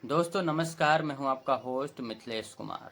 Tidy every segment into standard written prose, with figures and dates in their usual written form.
दोस्तों नमस्कार, मैं हूं आपका होस्ट मिथिलेश कुमार।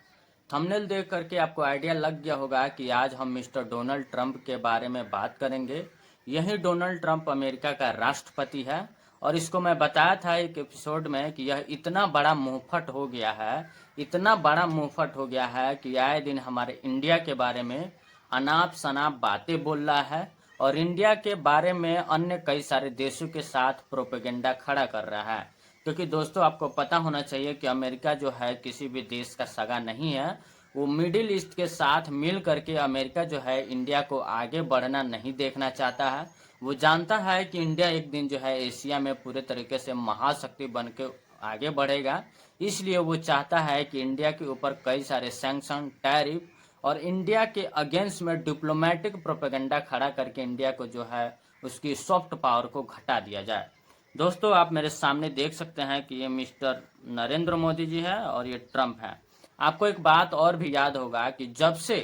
थंबनेल देख करके आपको आइडिया लग गया होगा कि आज हम मिस्टर डोनाल्ड ट्रंप के बारे में बात करेंगे। यही डोनाल्ड ट्रंप अमेरिका का राष्ट्रपति है और इसको मैं बताया था एक एपिसोड में कि यह इतना बड़ा मुंहफट हो गया है, इतना बड़ा मुंहफट हो गया है कि आए दिन हमारे इंडिया के बारे में अनाप शनाप बातें बोल रहा है और इंडिया के बारे में अन्य कई सारे देशों के साथ प्रोपेगेंडा खड़ा कर रहा है। क्योंकि दोस्तों आपको पता होना चाहिए कि अमेरिका जो है किसी भी देश का सगा नहीं है। वो मिडिल ईस्ट के साथ मिल करके अमेरिका जो है इंडिया को आगे बढ़ना नहीं देखना चाहता है। वो जानता है कि इंडिया एक दिन जो है एशिया में पूरे तरीके से महाशक्ति बन के आगे बढ़ेगा। इसलिए वो चाहता है कि इंडिया के ऊपर कई सारे सैंक्शन, टैरिफ और इंडिया के अगेंस्ट में डिप्लोमेटिक प्रोपेगेंडा खड़ा करके इंडिया को जो है उसकी सॉफ्ट पावर को घटा दिया जाए। दोस्तों आप मेरे सामने देख सकते हैं कि ये मिस्टर नरेंद्र मोदी जी है और ये ट्रंप है। आपको एक बात और भी याद होगा कि जब से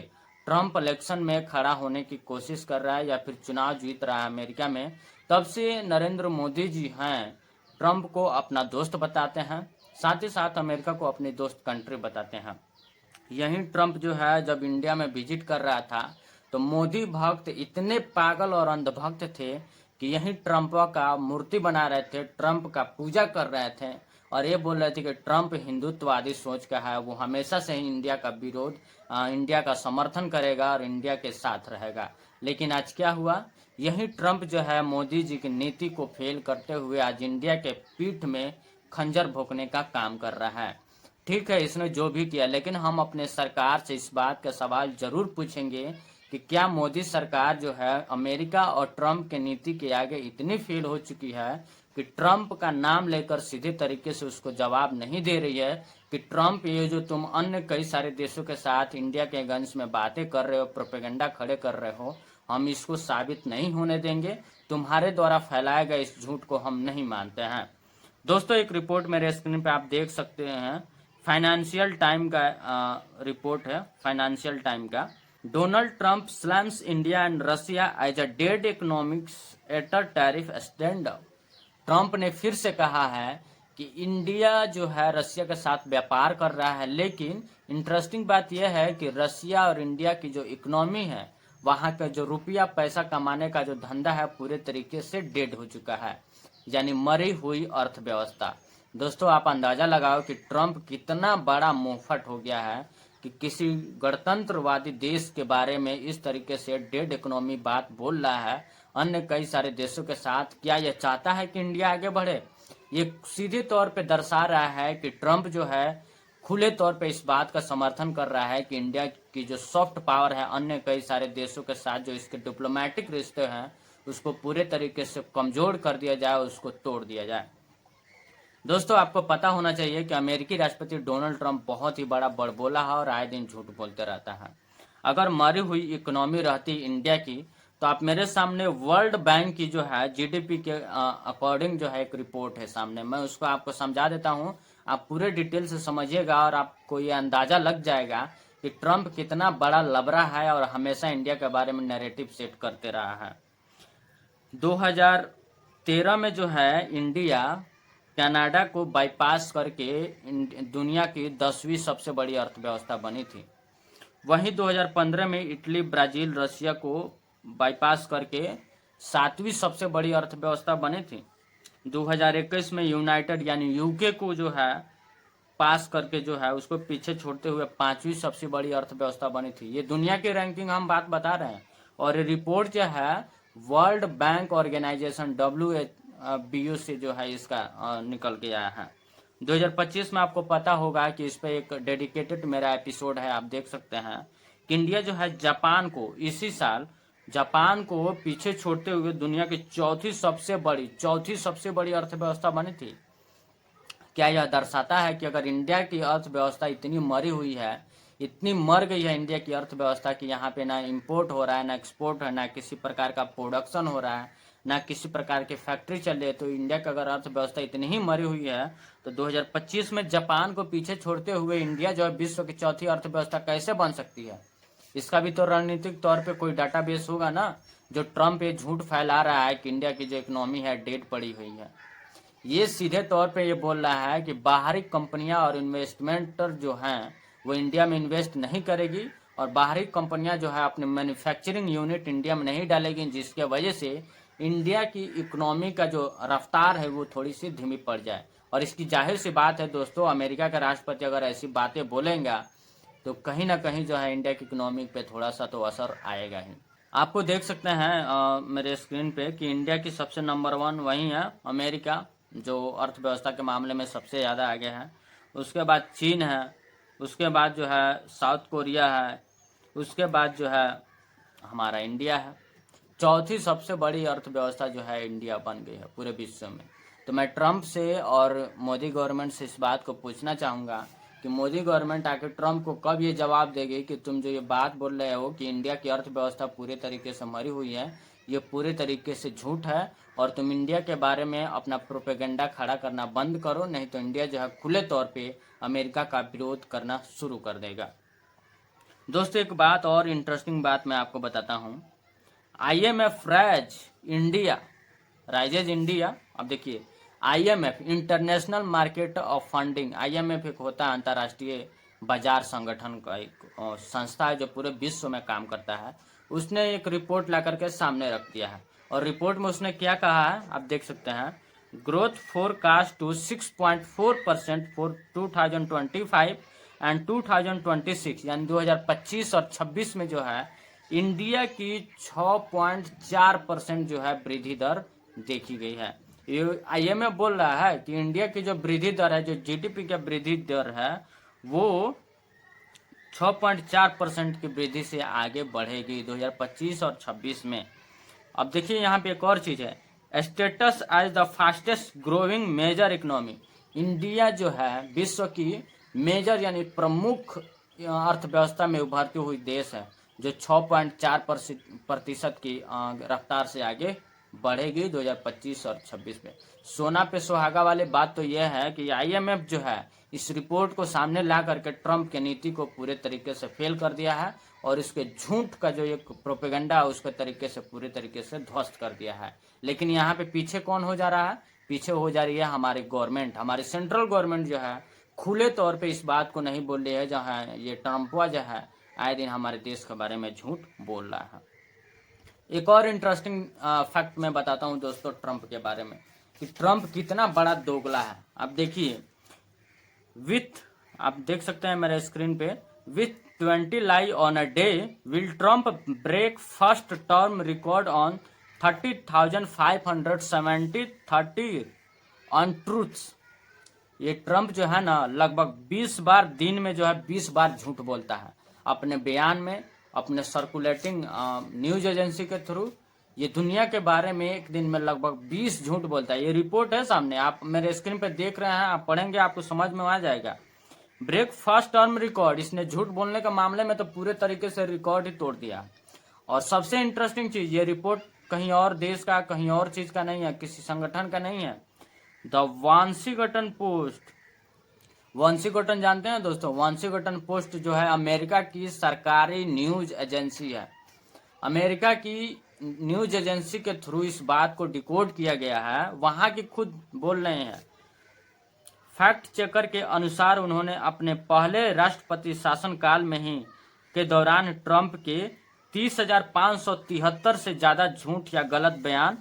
ट्रंप इलेक्शन में खड़ा होने की कोशिश कर रहा है या फिर चुनाव जीत रहा है अमेरिका में, तब से नरेंद्र मोदी जी हैं ट्रंप को अपना दोस्त बताते हैं, साथ ही साथ अमेरिका को अपनी दोस्त कंट्री बताते हैं। यही ट्रंप जो है जब इंडिया में विजिट कर रहा था तो मोदी भक्त इतने पागल और अंधभक्त थे कि यही ट्रंप का मूर्ति बना रहे थे, ट्रंप का पूजा कर रहे थे और ये बोल रहे थे कि ट्रंप हिंदुत्ववादी सोच का है, वो हमेशा से ही इंडिया का विरोध, इंडिया का समर्थन करेगा और इंडिया के साथ रहेगा। लेकिन आज क्या हुआ, यही ट्रंप जो है मोदी जी की नीति को फेल करते हुए आज इंडिया के पीठ में खंजर भोंकने का काम कर रहा है। ठीक है, इसने जो भी किया, लेकिन हम अपने सरकार से इस बात का सवाल जरूर पूछेंगे कि क्या मोदी सरकार जो है अमेरिका और ट्रंप के नीति के आगे इतनी फेल हो चुकी है कि ट्रंप का नाम लेकर सीधे तरीके से उसको जवाब नहीं दे रही है कि ट्रंप, ये जो तुम अन्य कई सारे देशों के साथ इंडिया के अगेंस्ट में बातें कर रहे हो, प्रोपेगेंडा खड़े कर रहे हो, हम इसको साबित नहीं होने देंगे। तुम्हारे द्वारा फैलाए गए इस झूठ को हम नहीं मानते हैं। दोस्तों एक रिपोर्ट मेरे स्क्रीन पे आप देख सकते हैं, फाइनेंशियल टाइम का रिपोर्ट है, फाइनेंशियल टाइम का। Donald Trump slams India and Russia as a dead economics at a tariff stand up. Trump ने फिर से कहा है कि इंडिया जो है रशिया के साथ व्यापार कर रहा है, लेकिन इंटरेस्टिंग बात यह है कि रशिया और इंडिया की जो इकोनॉमी है, वहां का जो रुपया पैसा कमाने का जो धंधा है पूरे तरीके से डेड हो चुका है, यानी मरी हुई अर्थव्यवस्था। दोस्तों आप अंदाजा लगाओ कि ट्रंप कितना बड़ा मुंहफट हो गया है कि किसी गणतंत्रवादी देश के बारे में इस तरीके से डेड इकोनॉमी बात बोल रहा है अन्य कई सारे देशों के साथ। क्या यह चाहता है कि इंडिया आगे बढ़े? ये सीधे तौर पे दर्शा रहा है कि ट्रंप जो है खुले तौर पे इस बात का समर्थन कर रहा है कि इंडिया की जो सॉफ्ट पावर है अन्य कई सारे देशों के साथ, जो इसके डिप्लोमेटिक रिश्ते हैं, उसको पूरे तरीके से कमजोर कर दिया जाए, उसको तोड़ दिया जाए। दोस्तों आपको पता होना चाहिए कि अमेरिकी राष्ट्रपति डोनाल्ड ट्रंप बहुत ही बड़ा बड़बोला है और आए दिन झूठ बोलते रहता है। अगर मरी हुई इकोनॉमी रहती इंडिया की तो आप मेरे सामने वर्ल्ड बैंक की जो है जीडीपी के अकॉर्डिंग जो है एक रिपोर्ट है सामने, मैं उसको आपको समझा देता हूँ। आप पूरे डिटेल से समझिएगा और आपको ये अंदाजा लग जाएगा कि ट्रंप कितना बड़ा लबरा है और हमेशा इंडिया के बारे में नैरेटिव सेट करते रहा है। 2013 में जो है इंडिया कनाडा को बाईपास करके दुनिया की 10वीं सबसे बड़ी अर्थव्यवस्था बनी थी। वहीं 2015 में इटली, ब्राजील, रशिया को बाईपास करके 7वीं सबसे बड़ी अर्थव्यवस्था बनी थी। 2021 में यूनाइटेड यानी यूके को जो है पास करके जो है उसको पीछे छोड़ते हुए 5वीं सबसे बड़ी अर्थव्यवस्था बनी थी। ये दुनिया की रैंकिंग हम बात बता रहे हैं और ये रिपोर्ट जो है वर्ल्ड बैंक ऑर्गेनाइजेशन WBO से जो है इसका निकल के आया है। 2025 में आपको पता होगा कि इस पे एक डेडिकेटेड मेरा एपिसोड है, आप देख सकते हैं कि इंडिया जो है जापान को इसी साल जापान को पीछे छोड़ते हुए दुनिया की चौथी सबसे बड़ी अर्थव्यवस्था बनी थी। क्या यह दर्शाता है कि अगर इंडिया की अर्थव्यवस्था इतनी मरी हुई है, इतनी मर गई है इंडिया की अर्थव्यवस्था की यहाँ पे ना इंपोर्ट हो रहा है, ना एक्सपोर्ट है, ना किसी प्रकार का प्रोडक्शन हो रहा है, ना किसी प्रकार की फैक्ट्री चल रही है, तो इंडिया की अगर अर्थव्यवस्था इतनी ही मरी हुई है तो 2025 में जापान को पीछे छोड़ते हुए इंडिया जो है विश्व की चौथी अर्थव्यवस्था कैसे बन सकती है? इसका भी तो रणनीतिक तौर पे कोई डाटाबेस होगा ना। जो ट्रंप ये झूठ फैला रहा है कि इंडिया की जो इकोनॉमी है डेड पड़ी हुई है, ये सीधे तौर पे ये बोल रहा है कि बाहरी कंपनियां और इन्वेस्टमेंटर जो हैं वो इंडिया में इन्वेस्ट नहीं करेगी और बाहरी कंपनियां जो है अपने मैन्युफैक्चरिंग यूनिट इंडिया में नहीं डालेगी, जिसके वजह से इंडिया की इकोनॉमी का जो रफ्तार है वो थोड़ी सी धीमी पड़ जाए। और इसकी जाहिर सी बात है दोस्तों, अमेरिका का राष्ट्रपति अगर ऐसी बातें बोलेंगे तो कहीं ना कहीं जो है इंडिया की इकोनॉमी पे थोड़ा सा तो असर आएगा ही। आपको देख सकते हैं मेरे स्क्रीन पे कि इंडिया की सबसे नंबर 1 वही है अमेरिका, जो अर्थव्यवस्था के मामले में सबसे ज़्यादा आगे है। उसके बाद चीन है, उसके बाद जो है साउथ कोरिया है, उसके बाद जो है हमारा इंडिया है। चौथी सबसे बड़ी अर्थव्यवस्था जो है इंडिया बन गई है पूरे विश्व में। तो मैं ट्रंप से और मोदी गवर्नमेंट से इस बात को पूछना चाहूँगा कि मोदी गवर्नमेंट आके ट्रंप को कब ये जवाब देगी कि तुम जो ये बात बोल रहे हो कि इंडिया की अर्थव्यवस्था पूरे तरीके से मरी हुई है, ये पूरे तरीके से झूठ है और तुम इंडिया के बारे में अपना प्रोपेगेंडा खड़ा करना बंद करो, नहीं तो इंडिया जो है खुले तौर पे अमेरिका का विरोध करना शुरू कर देगा। दोस्तों एक बात और इंटरेस्टिंग बात मैं आपको बताता हूँ। IMF rises India. अब देखिए IMF international market of funding, IMF एक होता है अंतर्राष्ट्रीय बाजार संगठन का एक संस्था है जो पूरे विश्व में काम करता है। उसने एक रिपोर्ट ला करके सामने रख दिया है और रिपोर्ट में उसने क्या कहा है आप देख सकते हैं। Growth forecast to 6.4% for 2025 and 2026, यानी 2025 और 26 में जो है इंडिया की 6.4% जो है वृद्धि दर देखी गई है। ये IMF बोल रहा है कि इंडिया की जो वृद्धि दर है, जो GDP का वृद्धि दर है, वो 6.4% की वृद्धि से आगे बढ़ेगी 2025 और 26 में। अब देखिए यहाँ पे एक और चीज़ है, status as the fastest growing major economy. India जो है विश्व की मेजर यानी प्रमुख अर्थव्यवस्था में उभरती हुई देश है, जो 6.4% की रफ्तार से आगे बढ़ेगी 2025 और 26 में। सोना पे सुहागा वाली बात तो यह है कि IMF जो है इस रिपोर्ट को सामने ला करके ट्रंप की नीति को पूरे तरीके से फेल कर दिया है और इसके झूठ का जो एक प्रोपेगेंडा है उसके तरीके से पूरे तरीके से ध्वस्त कर दिया है। लेकिन यहाँ पे पीछे कौन हो जा रहा है? पीछे हो जा रही है हमारी गवर्नमेंट, हमारी सेंट्रल गवर्नमेंट जो है खुले तौर पे इस बात को नहीं बोल रही है, जहाँ ये ट्रंपवा जो है आए दिन हमारे देश के बारे में झूठ बोल रहा है। एक और इंटरेस्टिंग फैक्ट मैं बताता हूँ दोस्तों ट्रंप के बारे में कि ट्रंप कितना बड़ा दोगला है। आप देखिए आप देख सकते हैं मेरे स्क्रीन पे, with 20 lie on a day will Trump break first term record on 30,570 30 on truths. ये ट्रंप जो है ना लगभग 20 बार दिन में जो है 20 बार झूठ बोलता है अपने बयान में, अपने सर्कुलेटिंग न्यूज एजेंसी के थ्रू। ये दुनिया के बारे में एक दिन में लगभग 20 झूठ बोलता है। ये रिपोर्ट है सामने, आप मेरे स्क्रीन पे देख रहे हैं, आप पढ़ेंगे आपको समझ में आ जाएगा। ब्रेक फर्स्ट टर्म रिकॉर्ड, इसने झूठ बोलने के मामले में तो पूरे तरीके से रिकॉर्ड ही तोड़ दिया। और सबसे इंटरेस्टिंग चीज, ये रिपोर्ट कहीं और देश का, कहीं और चीज का नहीं है, किसी संगठन का नहीं है। द वाशिंगटन पोस्ट, वाशिंगटन जानते हैं दोस्तों? वाशिंगटन पोस्ट जो है अमेरिका की सरकारी न्यूज एजेंसी है। अमेरिका की न्यूज एजेंसी के थ्रू इस बात को डिकोड किया गया है, वहां की खुद बोल रहे हैं। फैक्ट चेकर के अनुसार उन्होंने अपने पहले राष्ट्रपति शासनकाल में ही के दौरान ट्रंप के 30,573 से ज्यादा झूठ या गलत बयान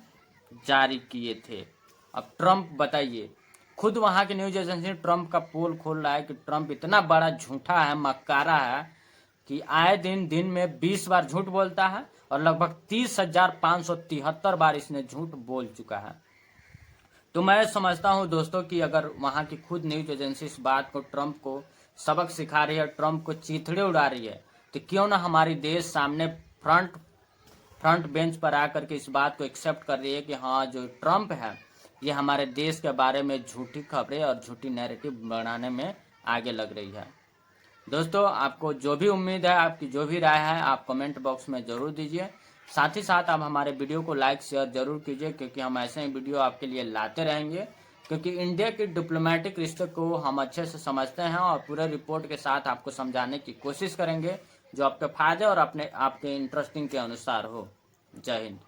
जारी किए थे। अब ट्रंप बताइए, खुद वहां की न्यूज एजेंसी ट्रंप का पोल खोल रहा है कि ट्रंप इतना बड़ा झूठा है, मक्कारा है कि आए दिन में 20 बार झूठ बोलता है और लगभग 30,573 बार इसने झूठ बोल चुका है। तो मैं समझता हूं दोस्तों कि अगर वहां की खुद न्यूज एजेंसी इस बात को, ट्रंप को सबक सिखा रही है, ट्रंप को चीथड़े उड़ा रही है, तो क्यों ना हमारी देश सामने फ्रंट बेंच पर आकर के इस बात को एक्सेप्ट कर रही है कि हाँ, जो ट्रंप है ये हमारे देश के बारे में झूठी खबरें और झूठी नैरेटिव बनाने में आगे लग रही है। दोस्तों आपको जो भी उम्मीद है, आपकी जो भी राय है, आप कमेंट बॉक्स में जरूर दीजिए। साथ ही साथ आप हमारे वीडियो को लाइक शेयर जरूर कीजिए, क्योंकि हम ऐसे ही वीडियो आपके लिए लाते रहेंगे, क्योंकि इंडिया के डिप्लोमेटिक रिश्ते को हम अच्छे से समझते हैं और पूरे रिपोर्ट के साथ आपको समझाने की कोशिश करेंगे जो आपके फायदे और आपके इंटरेस्टिंग के अनुसार हो। जय हिंद।